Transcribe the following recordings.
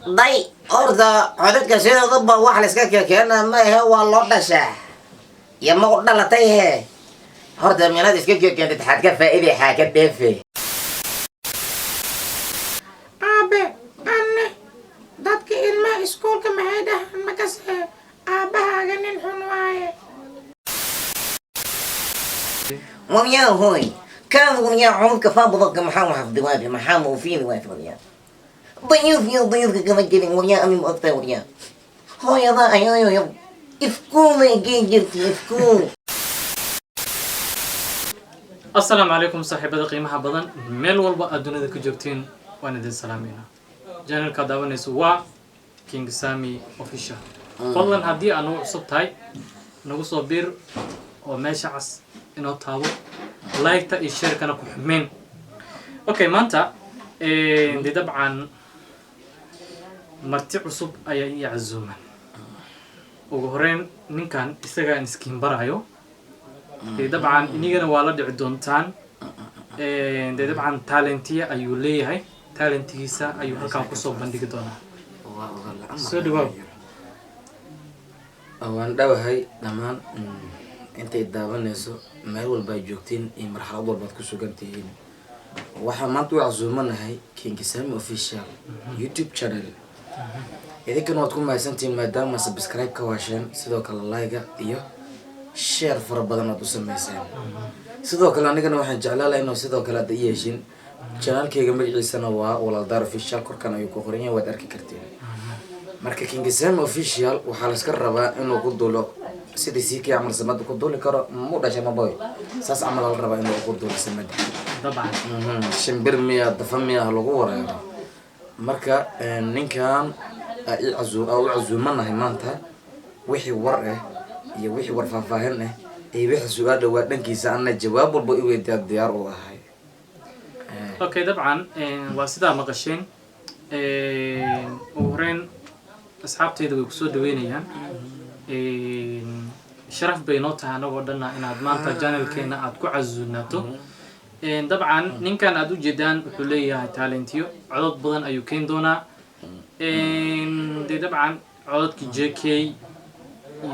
ضي أرضا عدد كثير ضبا واحد سكاكي كأنه ما هو الله دشة يا ما قلنا لا تيه أرضا من هذا سكاكي كانت تحكي فائدة حاجة دفي Aabe, anne, dadka ilmaha iskuulka maxay dhahaan makase aabbahaaga nin xun waaye. ومياه هوي كان ومياه عمرك فابضك محام حفظ وافي محام وفين وافي ومياه ضيوف يا ضيوف كما قلت ومياه أمي مؤثر ومياه هو يا ضا يا إفكون جيجر إفكون. السلام عليكم صاحبة قيمة بدن ميل والبا أدوني ذك جبتين وأنا دين سلامينا جانل كداون سوا كينج سامي أوفيشال والله هدي أنا صبتاي نقص بير وماشي عس إنه تابو لايك تا الشركة أنا كحمين أوكي ما أنت دي طبعا مرتي عصب أي عزوما وجهرين من كان استجا نسكين برايو طبعا إنيجنا والد عدونتان طبعا تالنتيا أيو ليه هاي تالنتيسا أيو هالكام كوسو بندق دونا سودوا waan dhawahay dhammaan intay daawanayso meel walba ay joogtiin iyo marxalad walbaad ku sugan tihiin waxaa maanta u casuumanahay King Sami Official YouTube channel idinkana waad ku mahadsantihiin maadaama subscribe ka waasheen sidoo kale like iyo share fara badan aad u samayseen sidoo kale anigana waxaan jeclaan lahaa inuu sidoo kale aad yeeshin channelkayga magaciisana waa Walaaldaar Official korkan ayuu ku qoran yahay waad arki kartiin marka King Sami Official waxaa la iska rabaa inuu ku duulo sidii si kii amal samad ku duuli karo mu dhashay ma boy saas amal la rabaa inuu ku duulo samad طبعا shimbir miya dafamiya lagu wareero marka ninkan ay azuumanahay maanta wixii war ah iyo wixii war faahfaahin ah iyo wixii su'aal waa dhankiisa ana jawaab walba i weydiiyaa diyaar u ahay أوكي طبعا واسدا مقشين وهرين أصحابتي ذو يكسو دوينيان شرف بيناتها أنا ودنا إن أدمان تجانل كنا أتكو عزوناتو طبعا نين كان أدو جدان حلية تالنتيو عدد بدن أيو كين دونا دي طبعا عدد كي جي كي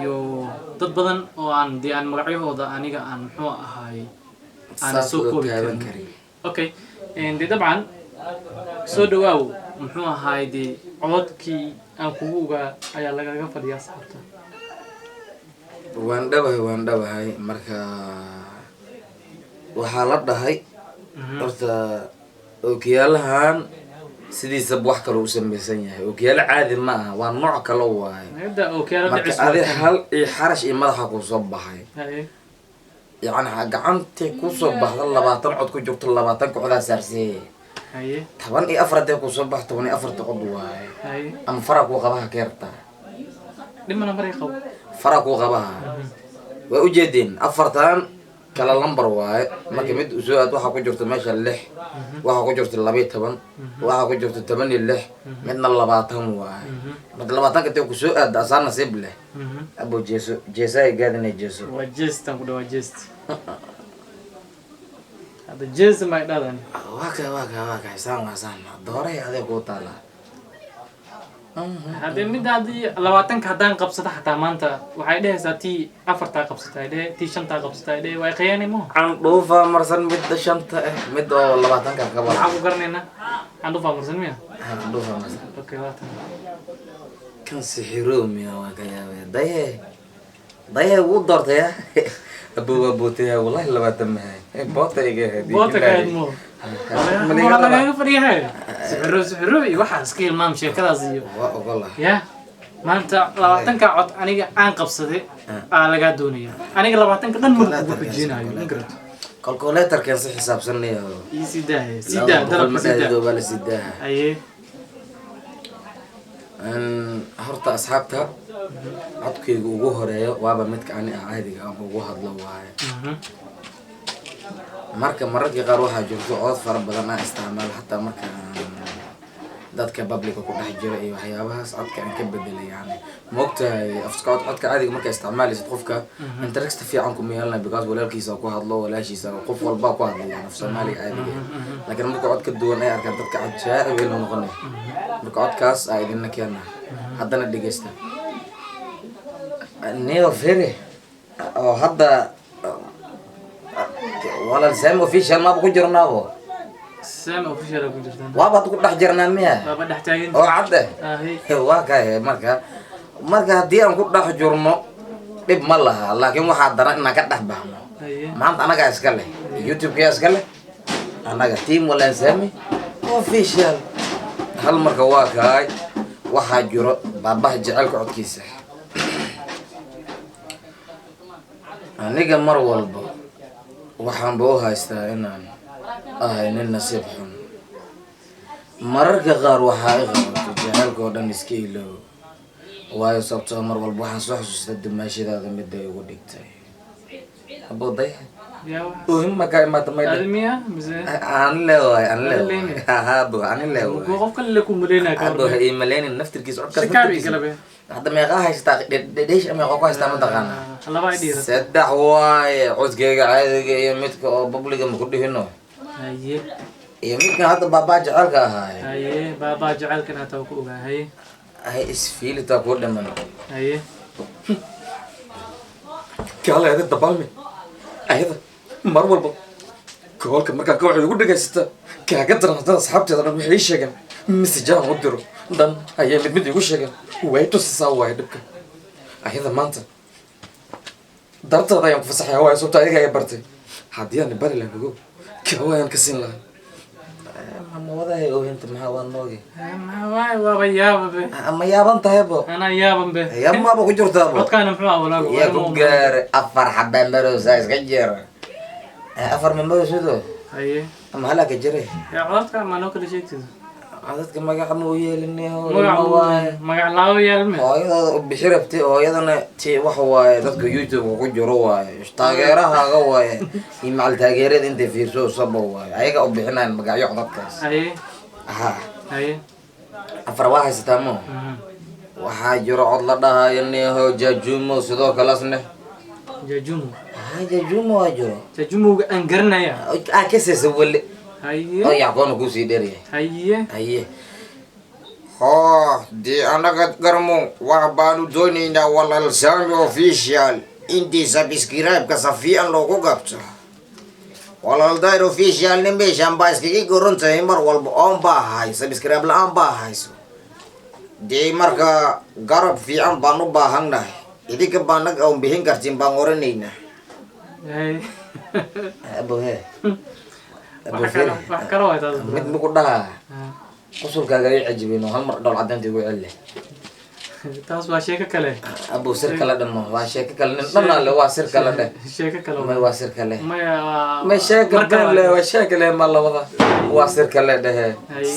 يو ضد بدن وان دي أن مرعيه وضا أنيقا أن محو هاي أنا سوكو بكريم أوكي دي طبعا سو دواو محو هاي دي عدد كي أن كوغا أيا لغا فديا صحبتا waan dhawahay marka waxaa la dhahay horta ookiyaalahan sidiisa wax kale u samaysan yahay ookiyaalo caadi ma aha waa nooc kale waaye هيدا أوكي أنا marka adi hal iyo xarash iyo madaxa ku soo baxay هاي yacni gacantii ku soo baxda 20 cod ku jirto 20 kooxda saarsay هاي 14 hadii ku soo baxdo 14 cod waaye هاي ama faraq ku qabaha keerta لما أنا مريخو faraq ku qabaha way u jeedin afartan kala lambar waaye marka mid soo aad waxa ku jirto meesha 6 waxa ku jirto 12 waxa ku jirto 86 midna 20 waaye marka 20 ka ku soo aad asaan nasiib leh abo jeesa ay gaadinay jeeso وجست أقول وجست هذا جست ما يدارني waka saan dooray adeeg ku taala هذا من هذه لواتن كهدان قبضة حتى ما أنت وحيده ساتي أفرتا قبضة هيده تي شنتا قبضة هيده ويقياني مو aan dhuufa marsan mid shanta mid oo 20 ka qabo عفوا قرنينا عنده فامر سلمية aan dhuufa marsan أوكي واتن kan sixiro miya waa ka yaabay daye wuu doortay abuutay wallahi 20 ma hay bootayga hadi بوتك هاد مو والله ما أنا فري هاي سحرو يوحى سكيل ما مشي كذا زيه waa ogolahay يا ما أنت لواتن كعط أنا عن قبضة على قادونية أنا لواتن كدن مرة بجينا نقرأ calculator kan si xisaabsanaya سيدا سيدا درب سيدا bala sidaa أيه horta asxaabta codkayga ugu horeeyo waaba midka ani caadiga aan ugu hadlo waaye marka mararka qaar waxaa jirto cod fara badan aan isticmaalo xataa marka dadka publica ku dhex jira iyo waxyaabahaas codka aan ka bedelay yani moogtahay codka caadiga markaa isticmaalaysid qofka interest fiican kuma yeelanayo because walaalkiisa ku hadlo walaashiisa qof walba ku hadlo af Soomaaliga caadiga laakiin marka cod ka duwan ay arkaan dadka cajaa'ib ay noqonay marka codkaas ay idinna keenaa haddana dhegeysta neo fere oo hadda walaal Sam official ma ku jirnaabo Sam official ku jirtaan waaba ku dhex jirnaa miya baba dhex taagan oo cadde waa kay marka haddii aan ku dhex jirno dhib ma laha laakiin waxaa daran inaan ka dhex baxno maanta anaga iska leh YouTube-ka iska leh anaga team walaal Sami official hal marka waa kay waxaa jiro baabaha jecelka codkiisa aniga mar walba waxaan boo haystaa inaan ahay nin nasiib xun mararka qaar waxaa i qabato jecelka oo dhan iska iloow waayo sababtoo mar walba waxaan soo xasuustaa dumaashadaada midda igu dhigtay abooday oohin makaa imaata maydha aan leewaay habo ani leewaay abo ha ii maleynin naftirkiisa codkaas hadda meeqaa haystaa dheesh meeqaa ku haystaa mataqaana saddex waaye codkeyga caadiga iyo midka oo publiga ma ku dhihino iyo midkan hadda baabaa jecelka ahaaye baabaa jecelkana taa ku ogaahay hay isfiilitaa kuu dhiman kaala ada dabalme ayada mar walba koolka markaa kooxda ugu dhagaysata kaaga daran haddana asxaabteeda dhan waxay ii sheegeen messajaan u diro dhan ayay mid igu sheegeen way tusisaa waaye dhibka ayada maanta darteeda ayaan ku fasaxaya waayo sababta adiga ay bartay haddii aan bari lahayn ogow kawa ayaan ka siin lahay mama wadahay oohinta maxaa waa noogi waaba yaababe ma yaaban tahaybo anaa yaaban be yamaaba ku jirtaabo codkaana muxuu ah walaago yaa ku gaare 4 xabaan maroosa iska jeera 4 maroosudo haye ama halaka jire yaa codka ma noo kala sheegtid dadka magaca ma u yeelinay magac laawo yeelme hooyada bixirabti hooyadana ti waxa waaye dadka YouTube ku jiro waaye taageerahaaga waaye in macal taageerada inta fiirso sabo waaye ayaga u bixinaan magacyo codadkaas haye afar waa haysataa mo waxaa jiro cod la dhahayo neeho jajumo sidoo kale asne jajumo waa jiro jajumoga aan garanaya kasaysa weli haye oo yaqoon ku sii dheeryahay haye dee anaga garmo wax baanu doonaynaa walaal Sami official intii subscribe-ka safiican loogu gabto walaal Dair official nin meeshaan baa iskaga goran tahay mar walba oon baa hay subscribe la-aan baa hayso dee marka garab fiican baan u baahannahay idinka baa naga oon bixin kartiin baan oranaynaa abohe mid muku dhaha qusulkaaga ay cajibeen oo hal mar dhol cadaynta igu celle taas waa sheeko kale abo sir kale dhanmo waa sheeko kale nin dhanaale waa sir kale dheh sheeko kale may waa sir kale may sheeko kale waa sheeko kale ma labada waa sir kale dheh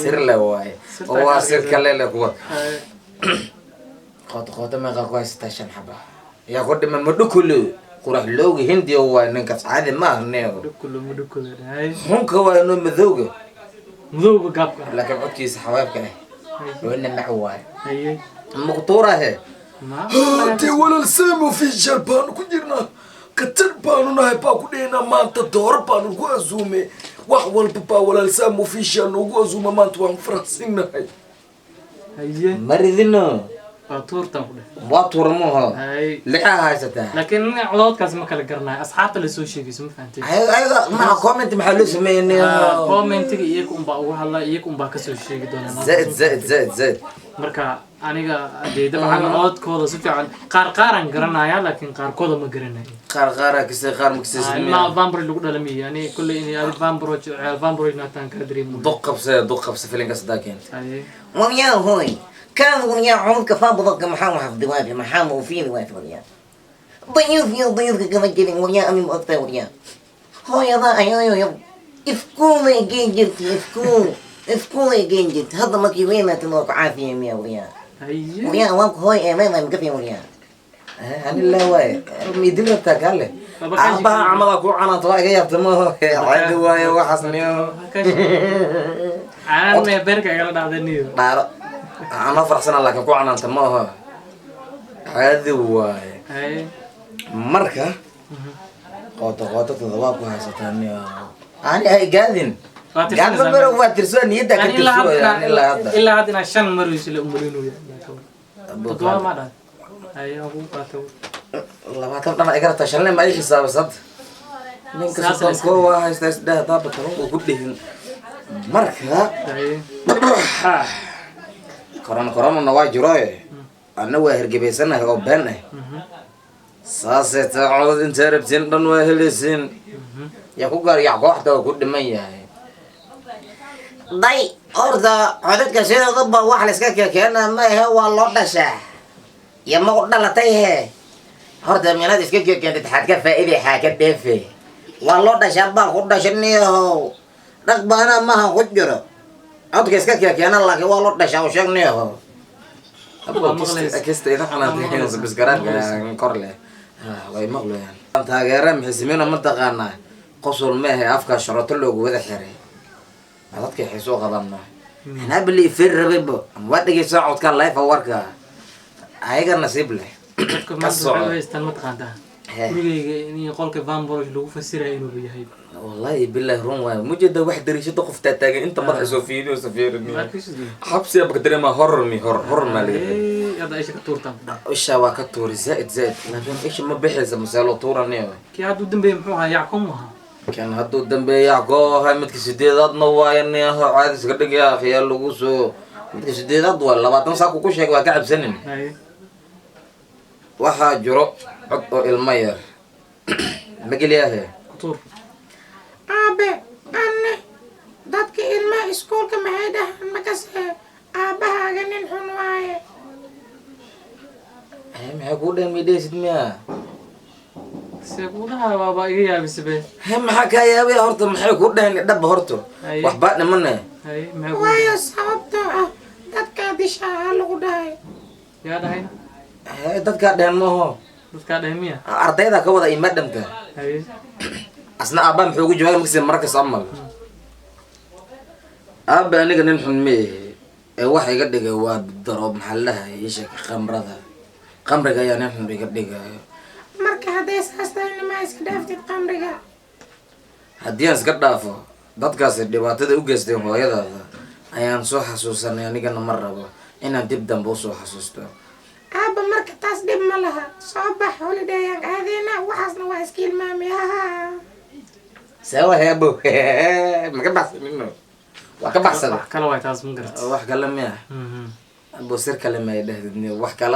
sir le waaye oo waa sir kale le kuwa qoto meeqa ku haysata 5 xaba yaa ku dhiman ma dhukulu qurax looga hindi waa ninkaas caadi ma ahneeyo dhukulu dhahay hunka waa inuu madowga gaabka laakiin codkiisa xawaabka ah wana macwaay haye مقطورة هي هادي ولا السام official بانو كجيرنا كتر بانو ناي باكو دينا ما انت دور بانو كو ازومي واخ والبابا ولا السام official نو ازوما ما انت وان فرنسين ناي هي مريدنا فاتور تنقل واتور مو ها هاي لحا هايستا لكن عضوات كاس ما كلا قرنا اصحاب اللي سو شيء اسمه فهمتي ايوه ما كومنت محلو سميني كومنت ييكم با وحلا ييكم با كسو شيء دونا زائد marka aniga dabcan codkooda si fiican qaar garanaya laakiin qaarkooda ma garanayo qaar ma kasii ma vampire lagu dhalamiyo yani kulli in ay vampire natan ka dareemo doqabse filinka sadakeen ويا هوي كان ويا عمرك فابضك محام حفظ وافي محام وفين وافي ويا ضيوفك كما جرين ويا أمي مؤثر ويا هو يا ضا أيوه إفكون جنجت إفكون جنجت هذا ما كيوينا تنوق عافية ميا ويا ويا وانك هوي أمام مكفي ويا أنا لا واي ميدين بتاكله أبا عملك وعنا طواق يا تمه عدو واي وحسنيو Anaan me berka igala dhacdaniyo. dhaaro anoo faraxsana laakiin ku canaanta ma aha caadi waaye Hay. marka qoto todobaa ku haysataa niyo ani ay gaadin Waa tirsan gaadma maro waa tirsan niyadda ka tirsan ilaa hadda inaan 5 mar isla umulinayo. Toddoba ma dhan. Hay ugu qaato. 20 dhana igarta shalay ma ay xisaabsad ninka soo koo waa haysta isdhaa taaba taban oo ku dhihin marka Hay. korona waa jiro ana waa hergebeysanahay oo been ah saasay taacod inta rabtiin dhan waa helaysiin yaa ku gaar yaa kooxda oo ku dhiman yahay day horta codadka sidoodaba wax la iska keena ma ahe waa loo dhashaa iyo ma u dhalatay he horta meelaad iska keentid xaad ka faa'iiday xaa ka dheefe waa loo dhashaa baa ku dhashaniyahow dhaq baana maha ku jiro codka iska keena laakiin waa loo dhashaa u sheegniyahow kista ida xanaatay bisgaraadka kor leh way maqlayaan taageera maxisimiina ma taqaanaa qosol mehe afka sharato loogu wada xiray dadka xiisoo qabanna anaa bili fir rabebo waa dhegeysaa codka live warka ayaga nasiib leh Dadka maanta waxay haystaan ma taqaantaa. Gurigayga in qolka Van Bosch lagu fasirayo inuu yahay. wallahi billahi run waay mujada wax dariishada qof taagan inta madax soo fiidiyo safiirni xabsi abka dareema horror ma leeyahay Hada ay ka tuurtaan. isha waa ka tuuri zaid laakiin isha ma bixaysa masalo tuuraniyo Kii haduu dambeeyay muxuu ahaa yackum waha. kan hadduu dambeeya gooha midka sideedaadna waayani caadi iska dhigaya khiyaal lagu soo midka sideedaad waa 20 saako ku sheeg waa ka cabsanin Hay. waxaa jiro cod oo ilmo yar magaliyahe Tuur. aabe anne dadka ilmaha iskuulka maxay dhahaan makase aabahaaga nin xun waaye maxay kuu dhan midhaysid miya Seebudaha baba iga yaabisbe. maxaa kaa yaabay horta maxay kuu dhahan dhaba horto Ay. waxbaa dhimane Hay maxay ku. waayo sababtoo ah dadkaa dishaa lagu dhahay Yaa dhahayna. dadkaa dhehen maaho Dadka dhahmiya. ardayda ka wada iyo madamka Hay. asna aabaa muxuu ugu jawaabay markasi markas amal aaba aniga nin xun meehe ee wax iga dhigay waa daroob maxaa la dhahay isha qamriga ayaa nin xun iga dhigayo marka hadday saas tahay nimaa iska dhaaftid qamriga haddii aan iska dhaafo dadkaasi dhibaatada u geystay hooyadaada ayaan soo xasuusanay anigana ma rabo inaan dib dambe usoo xasuusto aaba marka taas dhib ma laha soo bax holidayaan aadeyna waxaasna waa iska ilmaamiyaha sawa heebo maka baxsanino waa ka baxsada Wax kala way taas ma garat. wax kale miya Mhm. abo sir kale ma ay dhahdid wax kale